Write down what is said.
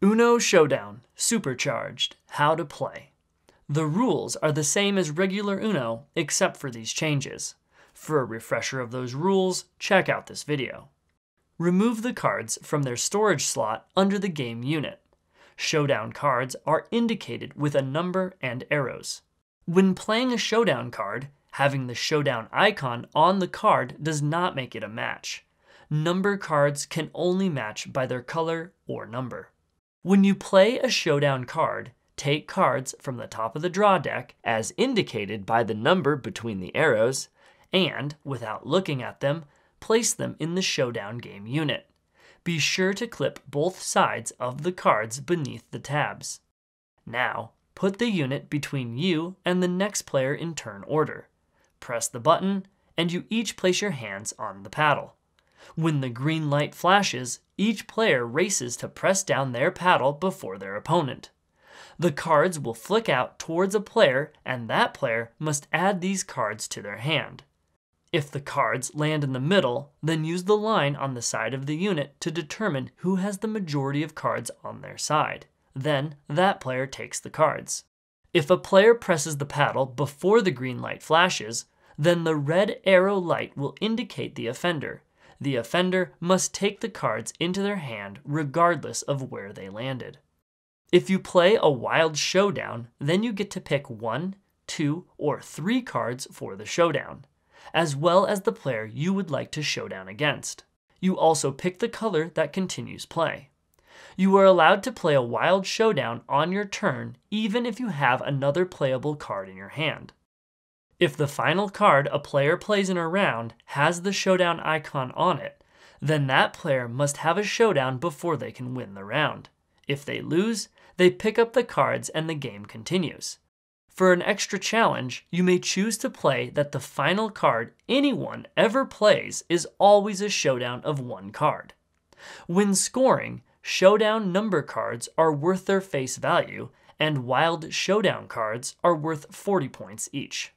Uno Showdown Supercharged. How to play. The rules are the same as regular Uno except for these changes. For a refresher of those rules, check out this video. Remove the cards from their storage slot under the game unit. Showdown cards are indicated with a number and arrows. When playing a showdown card, having the showdown icon on the card does not make it a match. Number cards can only match by their color or number. When you play a showdown card, take cards from the top of the draw deck as indicated by the number between the arrows, and, without looking at them, place them in the showdown game unit. Be sure to clip both sides of the cards beneath the tabs. Now, put the unit between you and the next player in turn order. Press the button, and you each place your hands on the paddle. When the green light flashes, each player races to press down their paddle before their opponent. The cards will flick out towards a player, and that player must add these cards to their hand. If the cards land in the middle, then use the line on the side of the unit to determine who has the majority of cards on their side. Then that player takes the cards. If a player presses the paddle before the green light flashes, then the red arrow light will indicate the offender. The offender must take the cards into their hand regardless of where they landed. If you play a wild showdown, then you get to pick 1, 2, or 3 cards for the showdown, as well as the player you would like to showdown against. You also pick the color that continues play. You are allowed to play a wild showdown on your turn even if you have another playable card in your hand. If the final card a player plays in a round has the showdown icon on it, then that player must have a showdown before they can win the round. If they lose, they pick up the cards and the game continues. For an extra challenge, you may choose to play that the final card anyone ever plays is always a showdown of 1 card. When scoring, showdown number cards are worth their face value, and wild showdown cards are worth 40 points each.